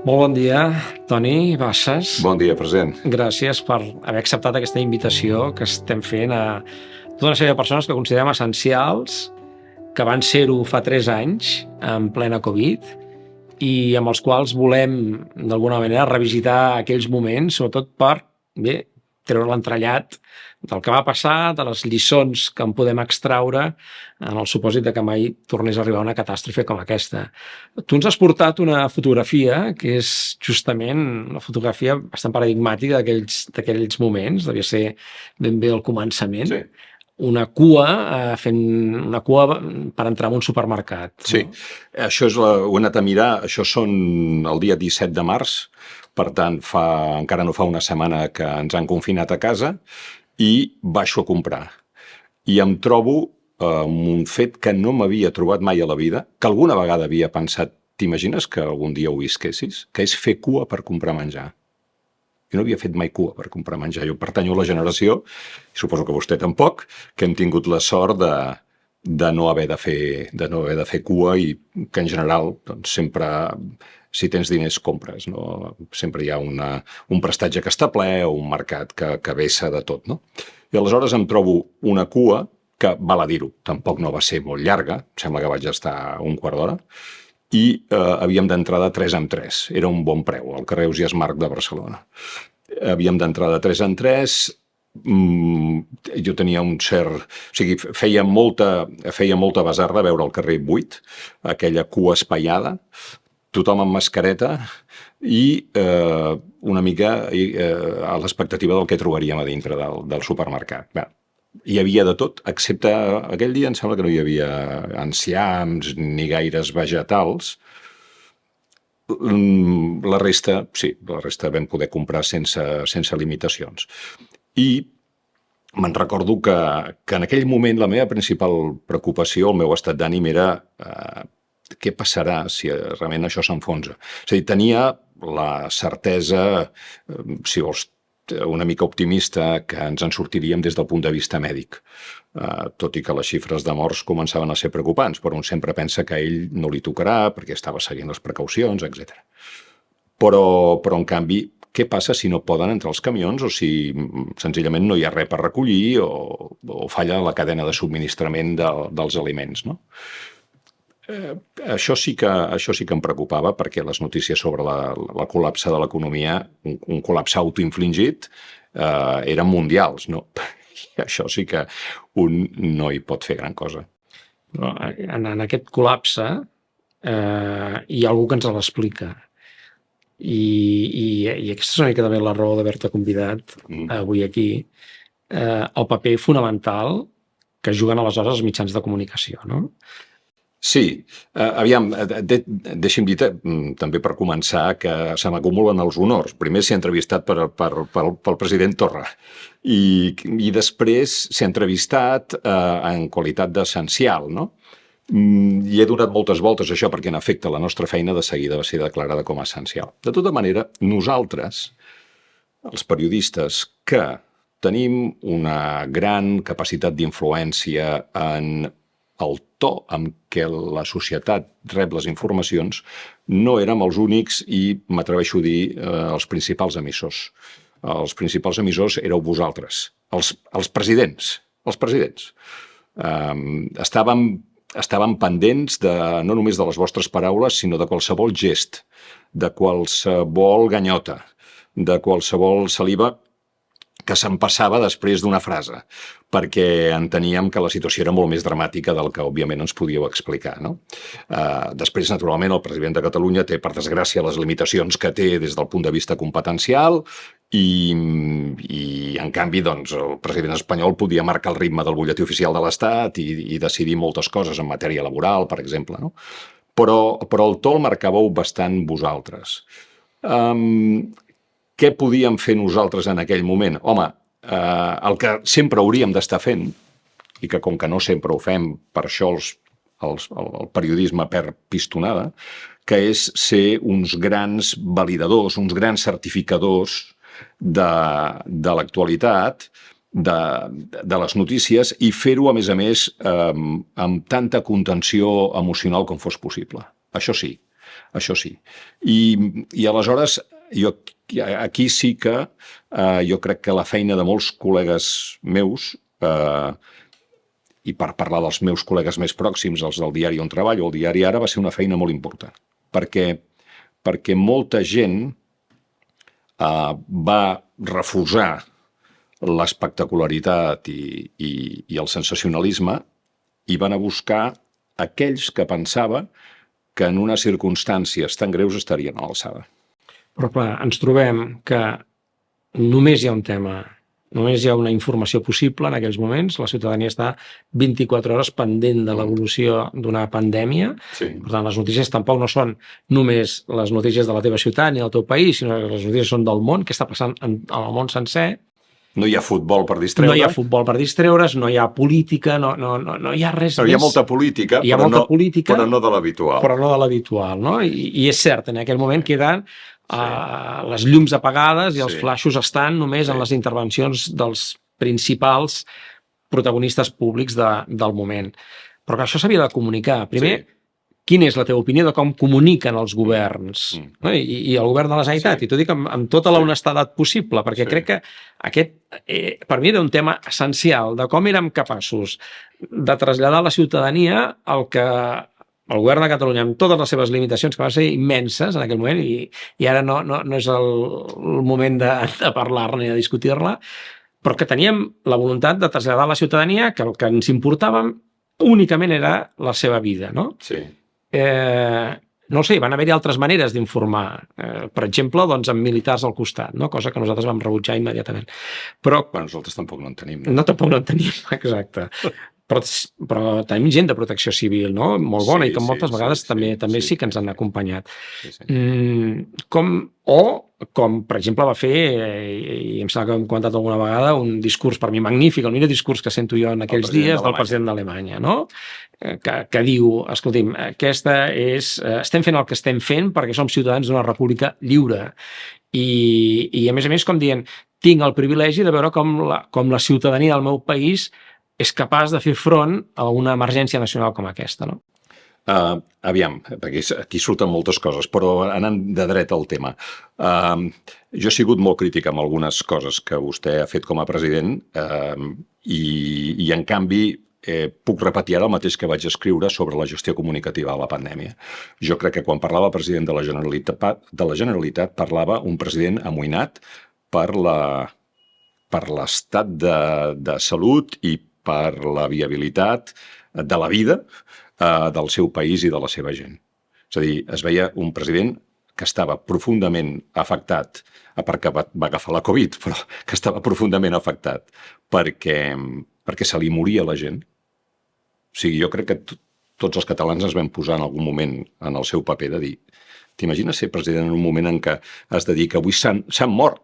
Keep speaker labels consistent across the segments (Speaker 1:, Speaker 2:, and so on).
Speaker 1: Molt bon dia, Toni Bassas.
Speaker 2: Bon dia, president.
Speaker 1: Gràcies per haver acceptat aquesta invitació que estem fent a tota una sèrie de persones que considerem essencials, que van ser-ho fa 3 anys, en plena Covid, i amb els quals volem, d'alguna manera, revisitar aquells moments, sobretot per, bé, treure l'entrellat del que va passar, de les lliçons que en podem extraure en el supòsit de que mai tornés a arribar una catàstrofe com aquesta. Tu ens has portat una fotografia que és justament una fotografia bastant paradigmàtica d'aquells moments, devia ser ben bé el començament.
Speaker 2: Sí.
Speaker 1: Una cua, fent una cua per entrar en un supermercat.
Speaker 2: Sí,
Speaker 1: No?
Speaker 2: això ho he anat a mirar, això són el dia 17 de març, per tant, encara no fa una setmana que ens han confinat a casa, i baixo a comprar. I em trobo amb un fet que no m'havia trobat mai a la vida, que alguna vegada havia pensat, t'imagines que algun dia ho visquessis? Que és fer cua per comprar menjar. Jo no havia fet mai cua per comprar menjar. Jo pertanyo a la generació, i suposo que vostè tampoc, que hem tingut la sort de no haver de fer cua i que en general doncs, sempre, si tens diners, compres. No? Sempre hi ha un prestatge que està ple o un mercat que vessa de tot. No? I aleshores em trobo una cua que, val a dir-ho, tampoc no va ser molt llarga, sembla que vaig estar un quart d'hora, i havíem d'entrar de 3 en 3. Era un bon preu, al carrer Ausiàs Marc de Barcelona. Havíem d'entrar de 3 en 3, jo tenia un cert... O sigui, feia molta basarda veure el carrer buit, aquella cua espaiada, tothom amb mascareta i una mica a l'expectativa del que trobaríem a dintre del supermercat. Bé, hi havia de tot, excepte aquell dia em sembla que no hi havia enciams ni gaires vegetals. La resta, sí, la resta vam poder comprar sense limitacions. I me'n recordo que en aquell moment la meva principal preocupació, el meu estat d'ànim era què passarà si realment això s'enfonsa. És a dir, tenia la certesa, si vols, una mica optimista, que ens en sortiríem des del punt de vista mèdic, tot i que les xifres de morts començaven a ser preocupants, però un sempre pensa que a ell no li tocarà perquè estava seguint les precaucions, etc. Però en canvi, què passa si no poden entrar els camions o si senzillament no hi ha res per recollir o falla la cadena de subministrament dels aliments, no? Això sí que em preocupava, perquè les notícies sobre el col·lapse de l'economia, un col·lapse autoinfligit, eren mundials, no? I això sí que un no hi pot fer gran cosa.
Speaker 1: Però en aquest col·lapse hi ha algú que ens l'explica. I aquesta és una mica també la raó d'haver-te convidat avui aquí. El paper fonamental que juguen aleshores els mitjans de comunicació, no?
Speaker 2: Sí, aviam, deixi'm dir també per començar que se m'acumulen els honors. Primer ser entrevistat pel president Torra i després ser entrevistat en qualitat d'essencial, no? I he donat moltes voltes a això perquè en efecte la nostra feina de seguida va ser declarada com a essencial. De tota manera, nosaltres, els periodistes que tenim una gran capacitat d'influència en el to amb què la societat rep les informacions, no érem els únics i, m'atreveixo a dir, els principals emissors. Els principals emissors éreu vosaltres, els presidents. Els presidents. Estàvem pendents no només de les vostres paraules, sinó de qualsevol gest, de qualsevol ganyota, de qualsevol saliva que se'n passava després d'una frase, perquè enteníem que la situació era molt més dramàtica del que, òbviament, ens podíeu explicar. No? Després, naturalment, el president de Catalunya té, per desgràcia, les limitacions que té des del punt de vista competencial i en canvi, doncs, el president espanyol podia marcar el ritme del butlletí oficial de l'Estat i decidir moltes coses en matèria laboral, per exemple. No? Però el to el marcàveu bastant vosaltres. Què podíem fer nosaltres en aquell moment? Home, el que sempre hauríem d'estar fent, i que com que no sempre ho fem, per això el periodisme perd pistonada, que és ser uns grans validadors, uns grans certificadors de l'actualitat, de les notícies, i fer-ho, a més, amb tanta contenció emocional com fos possible. Això sí. Això sí. I aleshores, aquí sí que jo crec que la feina de molts col·legues meus, i per parlar dels meus col·legues més pròxims, els del diari on treballo, el diari Ara, va ser una feina molt important. Perquè molta gent va refusar l'espectacularitat i el sensacionalisme i van a buscar aquells que pensava que en unes circumstàncies tan greus estarien a l'alçada.
Speaker 1: Però clar, ens trobem que només hi ha un tema, només hi ha una informació possible en aquells moments, la ciutadania està 24 hores pendent de l'evolució d'una pandèmia.
Speaker 2: Sí.
Speaker 1: Per tant, les notícies tampoc no són només les notícies de la teva ciutat ni del teu país, sinó que les notícies són del món, què està passant en el món sencer.
Speaker 2: No hi ha futbol per distreure.
Speaker 1: No hi ha futbol per distreure's, no hi ha política, no hi ha res més.
Speaker 2: Hi ha molta política, però no de l'habitual.
Speaker 1: Però no de l'habitual, no? I és cert, en aquell moment queden les llums apagades i els flaixos estan només en les intervencions dels principals protagonistes públics del moment. Però que això s'havia de comunicar. Primer, quina és la teva opinió de com comuniquen els governs i el govern de la Generalitat? I t'ho dic amb tota la honestedat possible, perquè crec que aquest, per mi, era un tema essencial de com érem capaços de traslladar a la ciutadania el que el govern de Catalunya, amb totes les seves limitacions, que van ser immenses en aquell moment, i ara no és el moment de parlar-ne i de discutir-la, però que teníem la voluntat de traslladar a la ciutadania que el que ens importava únicament era la seva vida, no?
Speaker 2: Sí.
Speaker 1: No ho sé, van haver-hi altres maneres d'informar, per exemple, doncs amb militars al costat, no? Cosa que nosaltres vam rebutjar immediatament. Però
Speaker 2: nosaltres tampoc no en tenim.
Speaker 1: Tampoc no en tenim, exacte. Però tenim gent de protecció civil, no? Molt bona, i que moltes vegades també sí que ens han acompanyat. Com, per exemple, va fer, i em sembla que hem comentat alguna vegada, un discurs per mi magnífic, el millor discurs que sento jo en aquells dies del president d'Alemanya, no? Que diu, escolti'm, estem fent el que estem fent perquè som ciutadans d'una república lliure. I a més, com dient, tinc el privilegi de veure com la ciutadania del meu país és capaç de fer front a una emergència nacional com aquesta, no?
Speaker 2: Aviam, perquè aquí surten moltes coses, però anant de dret al tema. Jo he sigut molt crític amb algunes coses que vostè ha fet com a president i en canvi, puc repetir ara el mateix que vaig escriure sobre la gestió comunicativa de la pandèmia. Jo crec que quan parlava el president de la Generalitat parlava un president amoïnat per l'estat de salut i per la viabilitat de la vida del seu país i de la seva gent. És a dir, es veia un president que estava profundament afectat, perquè va agafar la Covid, però que estava profundament afectat perquè se li moria la gent. O sigui, jo crec que tots els catalans ens vam posar en algun moment en el seu paper de dir, t'imagines ser president en un moment en què has de dir que avui s'han mort,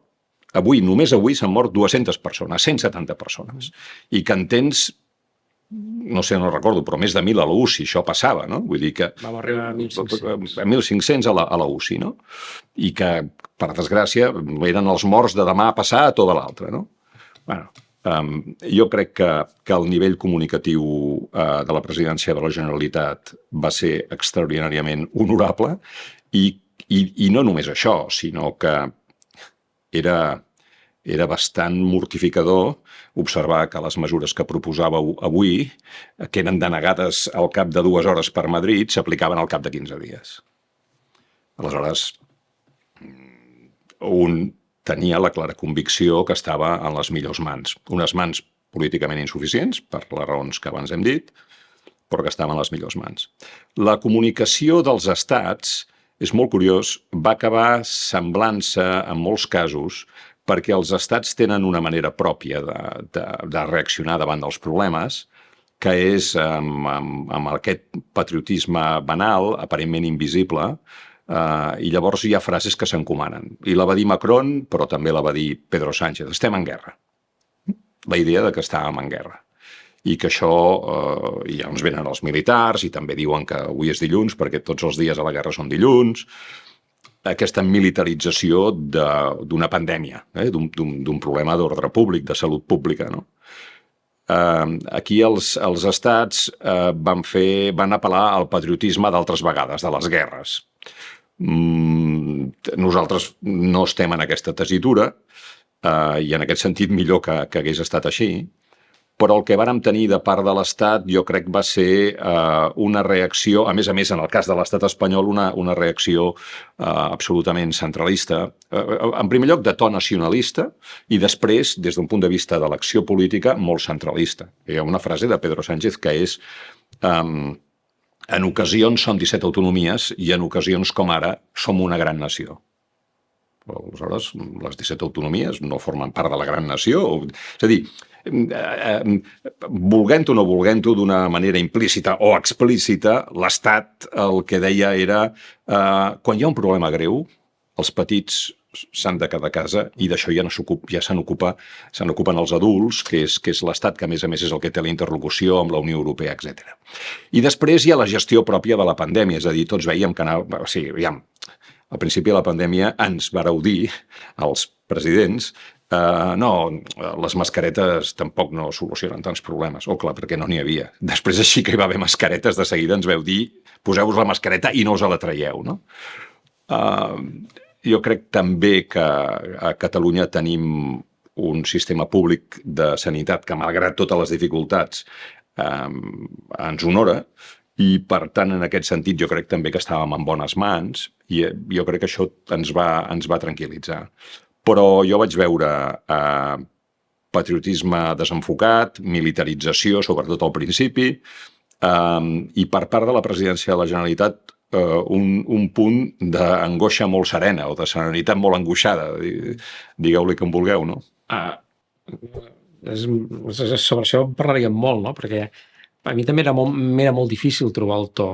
Speaker 2: només avui s'han mort 200 persones, 170 persones, i que en tens, no sé, no recordo, però més de 1.000 a la UCI, això passava, no? Vull dir que...
Speaker 1: Vam arribar a 1.500.
Speaker 2: A 1.500 a la UCI, no? I que, per desgràcia, eren els morts de demà a passar a tota l'altra, no? Bueno, jo crec que el nivell comunicatiu de la presidència de la Generalitat va ser extraordinàriament honorable i no només això, sinó que era bastant mortificador observar que les mesures que proposàveu avui, que eren denegades al cap de 2 hores per Madrid, s'aplicaven al cap de 15 dies. Aleshores, un tenia la clara convicció que estava en les millors mans. Unes mans políticament insuficients, per les raons que abans hem dit, però que estaven en les millors mans. La comunicació dels estats, és molt curiós, va acabar semblant-se en molts casos perquè els estats tenen una manera pròpia de reaccionar davant dels problemes, que és amb aquest patriotisme banal, aparentment invisible, i llavors hi ha frases que s'encomanen. I la va dir Macron, però també la va dir Pedro Sánchez. Estem en guerra. La idea de que estàvem en guerra. I que això, ja ens venen els militars i també diuen que avui és dilluns perquè tots els dies a la guerra són dilluns. Aquesta militarització d'una pandèmia, d'un problema d'ordre públic, de salut pública, no? Aquí els estats van apel·lar al patriotisme d'altres vegades, de les guerres. Nosaltres no estem en aquesta tessitura i en aquest sentit millor que hagués estat així, però el que vàrem tenir de part de l'Estat jo crec va ser una reacció, a més, en el cas de l'Estat espanyol, una reacció absolutament centralista. En primer lloc, de to nacionalista, i després, des d'un punt de vista de l'acció política, molt centralista. Hi ha una frase de Pedro Sánchez que és en ocasions som 17 autonomies i en ocasions com ara som una gran nació. Aleshores, les 17 autonomies no formen part de la gran nació. És a dir, volguent-ho o no volguent-ho, d'una manera implícita o explícita, l'Estat el que deia era quan hi ha un problema greu, els petits s'han de quedar a casa i d'això ja se n'ocupen els adults, que és l'Estat que a més és el que té la interlocució amb la Unió Europea, etc. I després hi ha la gestió pròpia de la pandèmia, és a dir, tots veiem que anava... O sigui, aviam, al principi de la pandèmia ens vareu dir, als presidents, no, les mascaretes tampoc no solucionen tants problemes. Oh, clar, perquè no n'hi havia. Després, així que hi va haver mascaretes, de seguida ens veu dir poseu-vos la mascareta i no us la traieu, no? Jo crec també que a Catalunya tenim un sistema públic de sanitat que, malgrat totes les dificultats, ens honora, i, per tant, en aquest sentit, jo crec també que estàvem en bones mans i jo crec que això ens va tranquil·litzar. Però jo vaig veure patriotisme desenfocat, militarització, sobretot al principi, i per part de la presidència de la Generalitat un punt d'angoixa molt serena o de serenitat molt angoixada. Digueu-li com vulgueu, no?
Speaker 1: Sobre això parlaríem molt, no? Perquè a mi també m'era molt difícil trobar el to.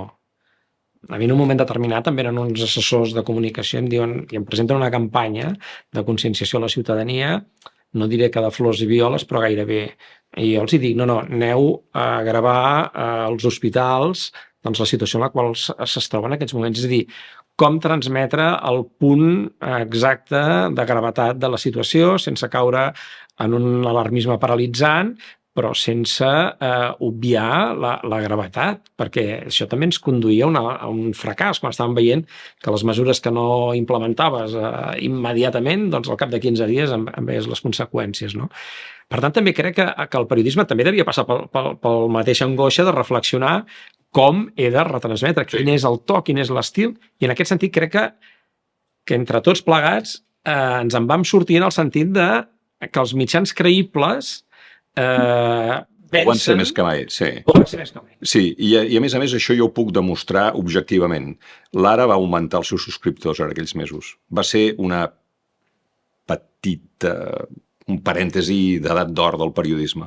Speaker 1: A mi en un moment determinat em venen uns assessors de comunicació i em presenten una campanya de conscienciació a la ciutadania, no diré que de flors i violes, però gairebé. I jo els dic, no, aneu a gravar als hospitals doncs, la situació en la qual es troba en aquests moments. És a dir, com transmetre el punt exacte de gravetat de la situació sense caure en un alarmisme paralitzant, però sense obviar la gravetat, perquè això també ens conduïa a un fracàs, quan estàvem veient que les mesures que no implementaves immediatament, doncs al cap de 15 dies en veies les conseqüències, no? Per tant, també crec que el periodisme també devia passar pel mateix angoixa de reflexionar com he de retransmetre, quin és el to, quin és l'estil, i en aquest sentit crec que entre tots plegats ens en vam sortir en el sentit que els mitjans creïbles
Speaker 2: Poden ser més que mai, sí.
Speaker 1: Poden ser més que mai.
Speaker 2: Sí, i a més això jo ho puc demostrar objectivament. L'Ara va augmentar els seus subscriptors en aquells mesos. Va ser una petita, un parèntesi d'edat d'or del periodisme.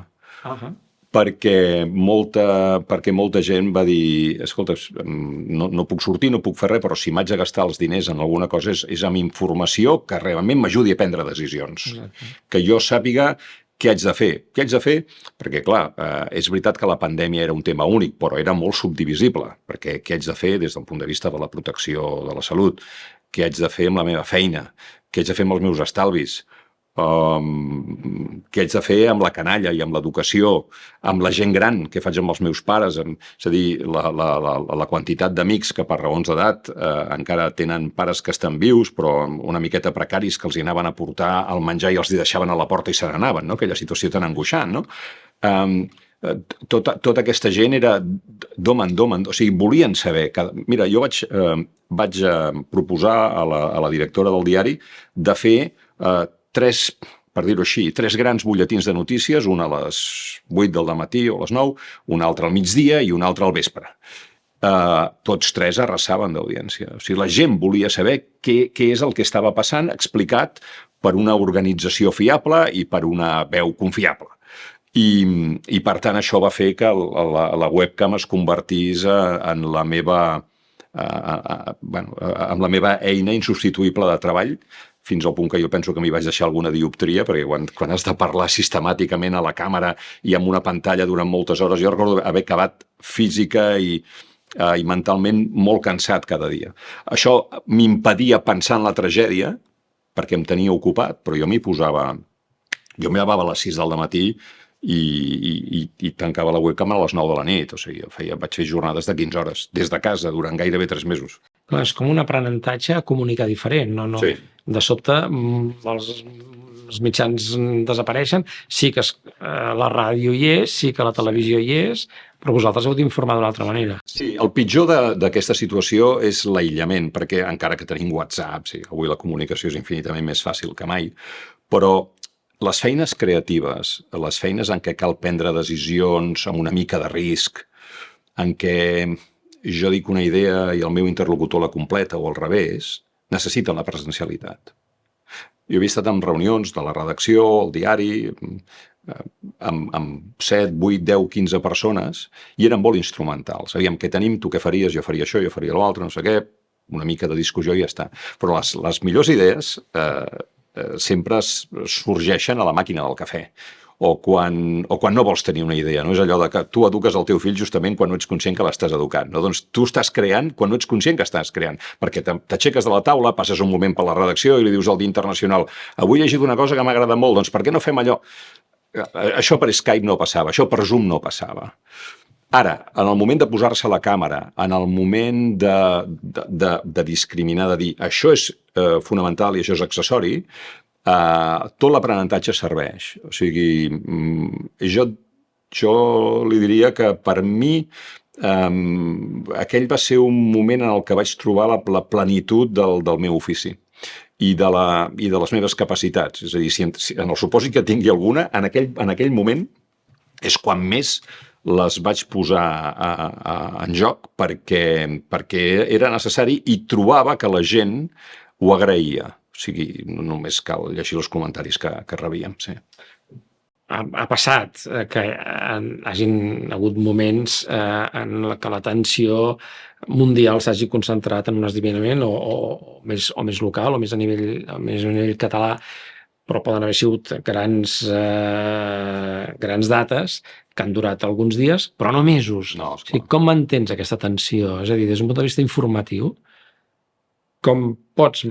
Speaker 2: Perquè molta gent va dir, escolta, no puc sortir, no puc fer res, però si m'haig de gastar els diners en alguna cosa és amb informació que realment m'ajudi a prendre decisions. Exacte. Que jo sàpiga què haig de fer? Què haig de fer? Perquè, clar, és veritat que la pandèmia era un tema únic, però era molt subdivisible, perquè què haig de fer des del punt de vista de la protecció de la salut? Què haig de fer amb la meva feina? Què haig de fer amb els meus estalvis? Què haig de fer amb la canalla i amb l'educació, amb la gent gran, què faig amb els meus pares, és a dir, la quantitat d'amics que per raons d'edat encara tenen pares que estan vius, però una miqueta precaris que els hi anaven a portar el menjar i els hi deixaven a la porta i se n'anaven, no? Aquella situació tan angoixant, no? Tota aquesta gent era d'home en d'home, o sigui, volien saber. Mira, jo vaig proposar a la directora del diari de fer tres grans butlletins de notícies, un a les 8 del matí o a les 9, un altre al migdia i un altre al vespre. Tots tres arrasaven d'audiència. O sigui, la gent volia saber què és el que estava passant, explicat per una organització fiable i per una veu confiable. I per tant, això va fer que la webcam es convertís en la meva eina insubstituïble de treball, fins al punt que jo penso que m'hi vaig deixar alguna dioptria, perquè quan has de parlar sistemàticament a la càmera i amb una pantalla durant moltes hores, jo recordo haver acabat física i mentalment molt cansat cada dia. Això m'impedia pensar en la tragèdia, perquè em tenia ocupat, però jo m'hi posava... Jo m'hi llevava a les 6 del matí i tancava la webcam a les 9 de la nit. O sigui, vaig fer jornades de 15 hores, des de casa, durant gairebé 3 mesos.
Speaker 1: Clar, és com un aprenentatge a comunicar diferent. No.
Speaker 2: Sí.
Speaker 1: De sobte, els mitjans desapareixen, sí que la ràdio hi és, sí que la televisió hi és, però vosaltres heu d'informar d'una altra manera.
Speaker 2: Sí, el pitjor d'aquesta situació és l'aïllament, perquè encara que tenim WhatsApp, sí, avui la comunicació és infinitament més fàcil que mai, però les feines creatives, les feines en què cal prendre decisions amb una mica de risc, en què jo dic una idea i el meu interlocutor la completa o al revés, necessiten la presencialitat. Jo havia estat en reunions de la redacció, el diari, amb 7, 8, 10, 15 persones i eren molt instrumentals. Sabíem què tenim, tu què faries, jo faria això, jo faria l'altre, no sé què, una mica de discussió i ja està. Però les millors idees sempre sorgeixen a la màquina del cafè o quan no vols tenir una idea. No és allò de que tu eduques el teu fill justament quan no ets conscient que l'estàs educant. No? Doncs tu estàs creant quan no ets conscient que estàs creant, perquè t'aixeques de la taula, passes un moment per la redacció i li dius al Dia Internacional avui he llegit una cosa que m'agrada molt, doncs per què no fem allò? Això per Skype no passava, això per Zoom no passava. Ara, en el moment de posar-se la càmera, en el moment de discriminar, de dir això és fonamental i això és accessori, tot l'aprenentatge serveix. O sigui, jo li diria que per mi aquell va ser un moment en el que vaig trobar la plenitud del meu ofici i de les meves capacitats. És a dir, si en el supòsit que tingui alguna, en aquell moment és quan més les vaig posar en joc perquè era necessari i trobava que la gent ho agraïa. O sigui, només cal llegir els comentaris que rebíem, sí.
Speaker 1: Ha passat que hagin hagut moments en què l'atenció mundial s'hagi concentrat en un esdeveniment o més local o més a nivell català, però poden haver sigut grans dates que han durat alguns dies, però no mesos.
Speaker 2: No,
Speaker 1: o sigui, com mantens aquesta tensió? És a dir, des d'un punt de vista informatiu, com pots...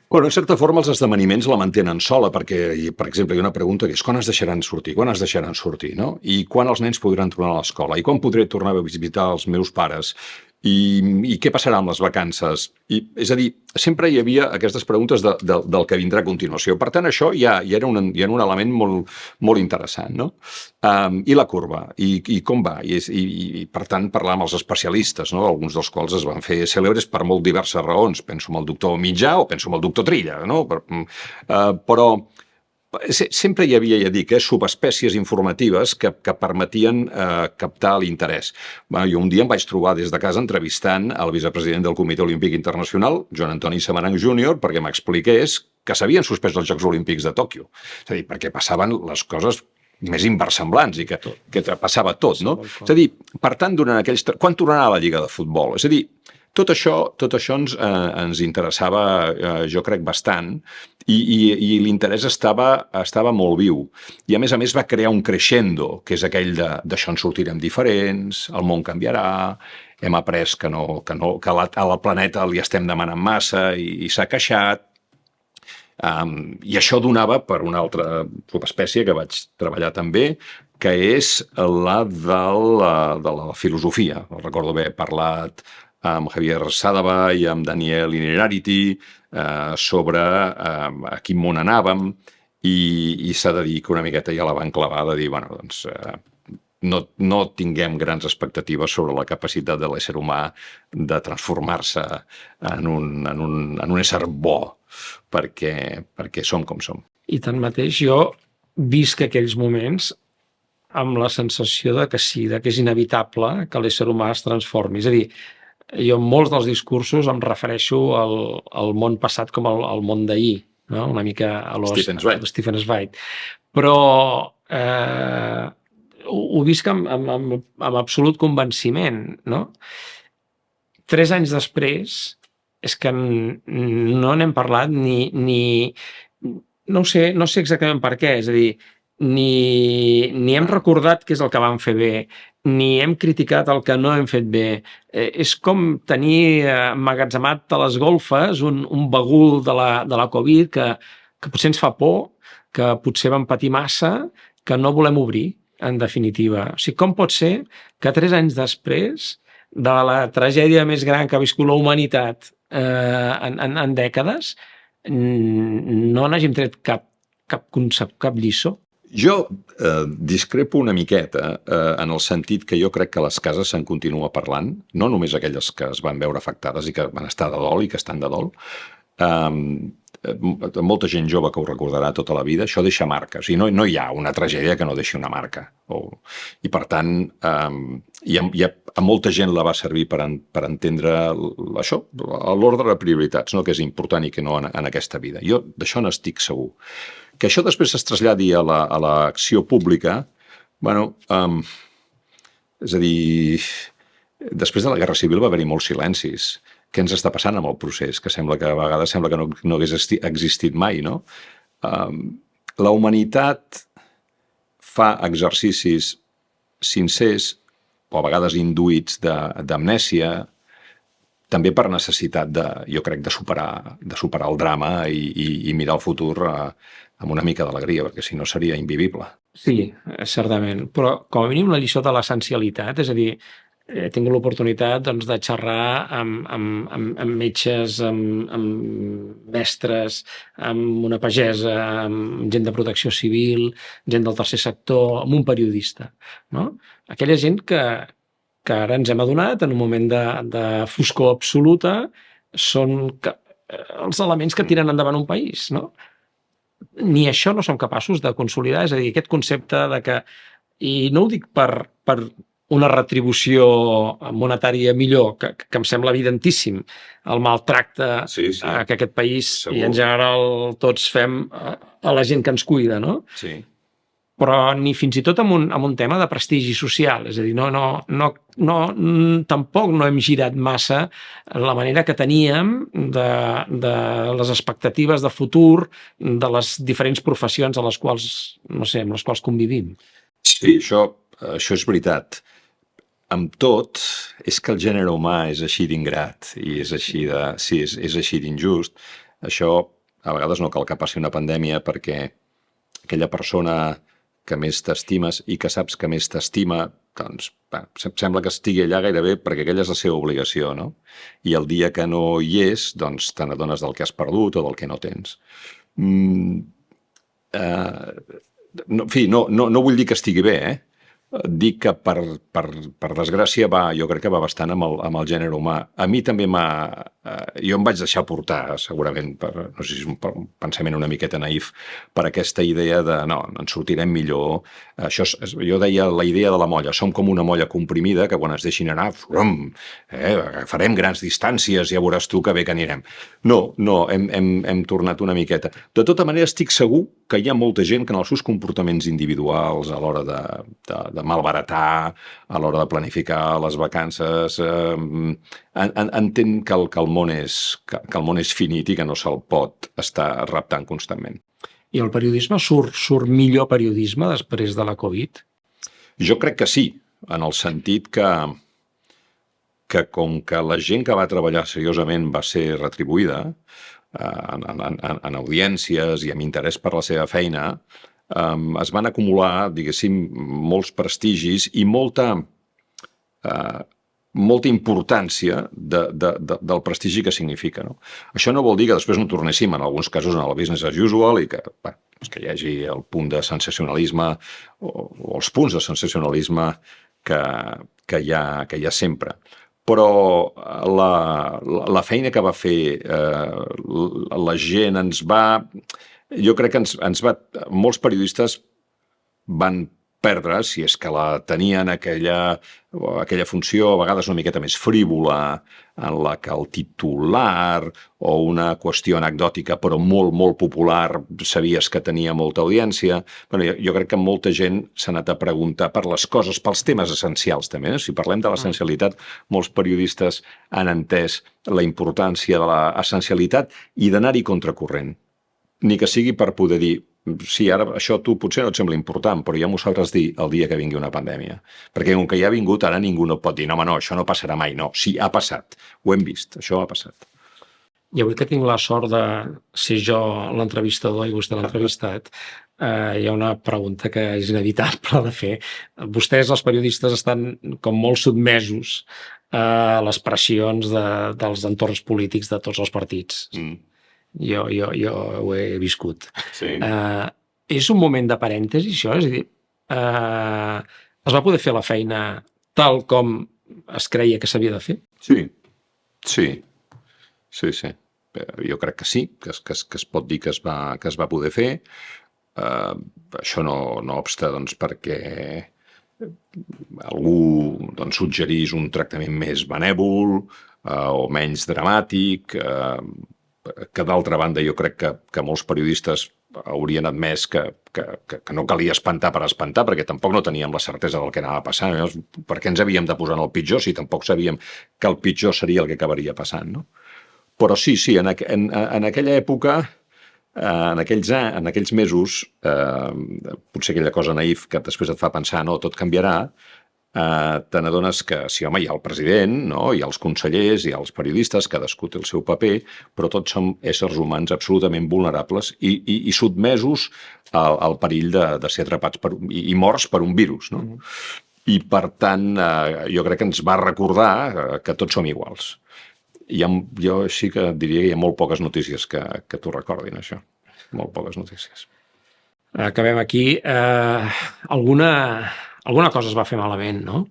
Speaker 2: Bueno, en certa forma els esdeveniments la mantenen sola, perquè, per exemple, hi ha una pregunta que és quan es deixaran sortir? Quan es deixaran sortir, no? I quan els nens podran tornar a l'escola? I quan podré tornar a visitar els meus pares? I què passarà amb les vacances? És a dir, sempre hi havia aquestes preguntes del que vindrà a continuació. Per tant, això ja era un element molt, molt interessant, no? I la curva, i com va? I per tant, parlar amb els especialistes, no? Alguns dels quals es van fer cèlebres per molt diverses raons. Penso en el doctor Mitjà o penso en el doctor Trilla, no? Però sempre hi havia, ja dic, subespècies informatives que permetien captar l'interès. Jo un dia em vaig trobar des de casa entrevistant el vicepresident del Comitè Olímpic Internacional, Joan Antoni Samaranch Jr., perquè m'expliqués que s'havien suspès els Jocs Olímpics de Tòquio. És a dir, perquè passaven les coses més inversemblants i que passava tot, no? És a dir, per tant, durant aquells... Quan tornarà la Lliga de Futbol? És a dir, tot això ens interessava, jo crec, bastant, i l'interès estava molt viu. I a més va crear un crescendo, que és aquell d'això en sortirem diferents, el món canviarà, hem après que al planeta li estem demanant massa i s'ha queixat. I això donava per una altra subespècie que vaig treballar també, que és la de la filosofia. Recordo haver parlat amb Javier Sadava i amb Daniel Innerarity sobre a quin món anàvem i s'ha de dir que una miqueta ja la van clavar de dir, bueno, doncs no tinguem grans expectatives sobre la capacitat de l'ésser humà de transformar-se en un ésser bo, perquè som com som.
Speaker 1: I tanmateix jo visc aquells moments amb la sensació de que sí, que és inevitable que l'ésser humà es transformi. És a dir, jo en molts dels discursos em refereixo al món passat com al món d'ahir, no? Una mica a Stephen Zweig. Però ho visc amb absolut convenciment, no? 3 anys després és que no n'hem parlat ni no sé exactament per què, és a dir, ni hem recordat què és el que vam fer bé, ni hem criticat el que no hem fet bé. És com tenir emmagatzemat a les golfes un bagul de la Covid que potser ens fa por, que potser vam patir massa, que no volem obrir, en definitiva. O sigui, com pot ser que 3 anys després de la tragèdia més gran que ha viscut la humanitat en dècades, no n'hàgim tret cap concepte, cap lliçó.
Speaker 2: Jo discrepo una miqueta en el sentit que jo crec que les cases se'n continua parlant, no només aquelles que es van veure afectades i que van estar de dol i que estan de dol. Molta gent jove que ho recordarà tota la vida, això deixa marques, i no hi ha una tragèdia que no deixi una marca. I per tant, a molta gent la va servir per entendre això, l'ordre de prioritats, no? Que és important i que no en aquesta vida. Jo d'això n'estic segur. Que això després es traslladi a l'acció pública, bueno, és a dir, després de la Guerra Civil va haver-hi molts silencis. Què ens està passant amb el procés? Que sembla que a vegades que no hagués existit mai, no? La humanitat fa exercicis sincers, o a vegades induïts, d'amnèsia, també per necessitat, jo crec, de superar el drama i mirar el futur amb una mica d'alegria, perquè si no seria invivible.
Speaker 1: Sí, certament, però com a mínim la lliçó de l'essencialitat, és a dir, he tingut l'oportunitat doncs, de xerrar amb metges, amb mestres, amb una pagesa, amb gent de protecció civil, gent del tercer sector, amb un periodista, no? Aquella gent que ara ens hem adonat, en un moment de foscor absoluta, són els elements que tiren endavant un país, no? Ni això no som capaços de consolidar, és a dir, aquest concepte de que, i no ho dic per una retribució monetària millor, que em sembla evidentíssim, el maltracte que aquest país, i en general tots fem a la gent que ens cuida, no?
Speaker 2: Sí.
Speaker 1: Però ni fins i tot amb un tema de prestigi social, és a dir, tampoc no hem girat massa la manera que teníem de les expectatives de futur de les diferents professions a les quals, no sé, amb les quals convivim.
Speaker 2: Sí, això és veritat. Amb tot, és que el gènere humà és així d'ingrat i és així d'injust. Això a vegades no cal que passi una pandèmia perquè aquella persona que més t'estimes i que saps que més t'estima, doncs sembla que estigui allà gairebé perquè aquella és la seva obligació, no? I el dia que no hi és, doncs te n'adones del que has perdut o del que no tens. En fi, no vull dir que estigui bé, Dic que per desgràcia jo crec que va bastant amb el gènere humà. A mi també jo em vaig deixar portar, segurament, no sé si és un pensament una miqueta naïf, per aquesta idea de no, ens sortirem millor. Jo deia la idea de la molla, som com una molla comprimida que quan es deixin anar, farem grans distàncies, ja veuràs tu que bé que anirem. No, hem tornat una miqueta. De tota manera, estic segur que hi ha molta gent que en els seus comportaments individuals a l'hora de malbaratar, a l'hora de planificar les vacances, entén que el món és finit i que no se'l pot estar reptant constantment.
Speaker 1: I el periodisme surt millor periodisme després de la Covid?
Speaker 2: Jo crec que sí, en el sentit que com que la gent que va treballar seriosament va ser retribuïda en audiències i amb interès per la seva feina, es van acumular, diguéssim, molts prestigis i molta importància del prestigi que significa. No? Això no vol dir que després no tornéssim, en alguns casos, en el business as usual i que hi hagi el punt de sensacionalisme o els punts de sensacionalisme que hi ha sempre. Però la feina que va fer la gent jo crec que molts periodistes van perdre, si és que la tenien aquella funció a vegades una miqueta més frívola, en la que el titular o una qüestió anecdòtica però molt, molt popular sabies que tenia molta audiència. Jo crec que molta gent s'ha anat a preguntar per les coses, pels temes essencials també. Si parlem de l'essencialitat, molts periodistes han entès la importància de l'essencialitat i d'anar-hi contracorrent. Ni que sigui per poder dir sí, ara això a tu potser no et sembla important, però ja m'ho sabràs dir el dia que vingui una pandèmia. Perquè com que ja ha vingut, ara ningú no pot dir no, això no passarà mai. No, sí, ha passat. Ho hem vist, això ha passat.
Speaker 1: I avui que tinc la sort de ser jo l'entrevistador i vostè l'entrevistat, hi ha una pregunta que és inevitable de fer. Vostès, els periodistes, estan com molt sotmesos les pressions dels entorns polítics de tots els partits. Jo ho he viscut.
Speaker 2: Sí.
Speaker 1: És un moment de parèntesi, això? És a dir, es va poder fer la feina tal com es creia que s'havia de fer?
Speaker 2: Sí. Jo crec que sí, que es pot dir que es va poder fer. Això no obsta, doncs, perquè algú suggerís un tractament més benèvol o menys dramàtic, que d'altra banda jo crec que molts periodistes haurien admès que no calia espantar per espantar, perquè tampoc no teníem la certesa del que anava passant. Per què ens havíem de posar en el pitjor si tampoc sabíem que el pitjor seria el que acabaria passant, no? Però sí, en aquella època, en aquells mesos, potser aquella cosa naïf que després et fa pensar, no, tot canviarà, te n'adones que sí, home, hi ha el president, no? Hi ha els consellers, hi ha els periodistes, cadascú té el seu paper, però tots som éssers humans absolutament vulnerables i sotmesos al perill de ser atrapats i morts per un virus, no? I, per tant, jo crec que ens va recordar que tots som iguals. Jo sí que diria que hi ha molt poques notícies que t'ho recordin, això. Molt poques notícies.
Speaker 1: Acabem aquí. Alguna cosa es va fer malament, no?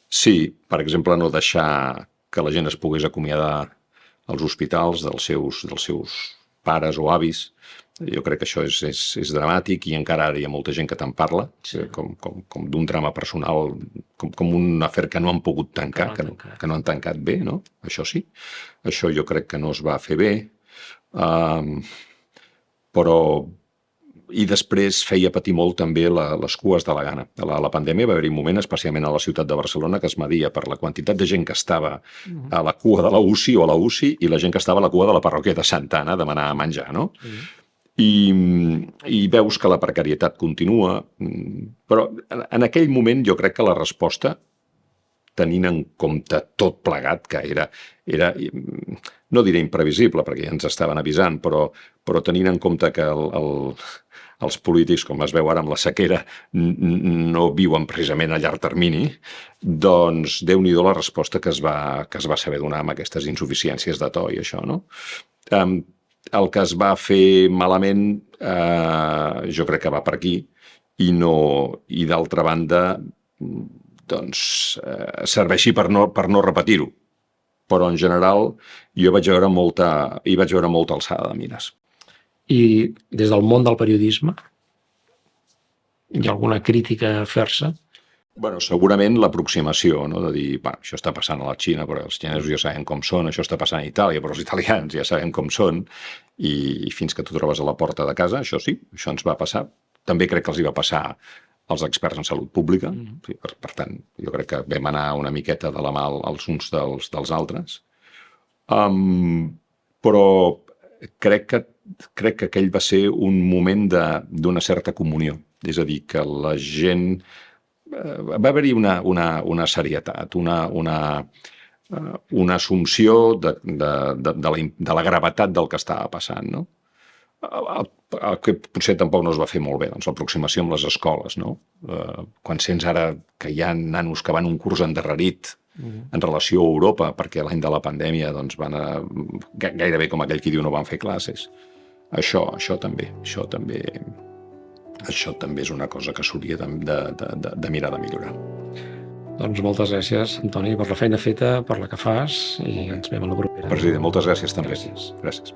Speaker 2: Sí, per exemple, no deixar que la gent es pogués acomiadar als hospitals dels seus pares o avis. Jo crec que això és dramàtic i encara ara hi ha molta gent que te'n parla, com d'un drama personal, com un afer que no han pogut tancar, que no han tancat bé, no? Això sí. Això jo crec que no es va fer bé. Però... I després feia patir molt també les cues de la gana. A la pandèmia va haver-hi un moment, especialment a la ciutat de Barcelona, que es media per la quantitat de gent que estava a la cua de la UCI o a la UCI i la gent que estava a la cua de la parròquia de Santa Anna a demanar menjar, no? I veus que la precarietat continua, però en aquell moment jo crec que la resposta, tenint en compte tot plegat, que era no diré imprevisible, perquè ja ens estaven avisant, però tenint en compte que els polítics, com es veu ara amb la sequera, no viuen precisament a llarg termini, doncs Déu-n'hi-do la resposta que es va saber donar amb aquestes insuficiències de to i això, no? El que es va fer malament jo crec que va per aquí i d'altra banda doncs serveixi per no repetir-ho. Però en general jo hi vaig veure molta alçada de mires.
Speaker 1: I des del món del periodisme hi ha alguna crítica a fer-se?
Speaker 2: Bueno, segurament l'aproximació, no? De dir, això està passant a la Xina, però els xinesos ja sabem com són, això està passant a Itàlia, però els italians ja sabem com són, i fins que tu trobes a la porta de casa, això sí, això ens va passar. També crec que els hi va passar als experts en salut pública, per tant, jo crec que vam anar una miqueta de la mà els uns dels altres. Però crec que aquell va ser un moment d'una certa comunió, és a dir, que la gent... Va haver-hi una serietat, una assumpció de la gravetat del que estava passant, no? El que potser tampoc no es va fer molt bé, doncs l'aproximació amb les escoles, no? Quan sents ara que hi ha nanos que van un curs endarrerit en relació a Europa, perquè l'any de la pandèmia doncs, van gairebé com aquell qui diu no van fer classes. Això també és una cosa que s'hauria de mirar de millorar.
Speaker 1: Doncs moltes gràcies, Antoni, per la feina feta, per la que fas, i ens veiem a la propera.
Speaker 2: President, moltes gràcies també.
Speaker 1: Gràcies.
Speaker 2: Gràcies.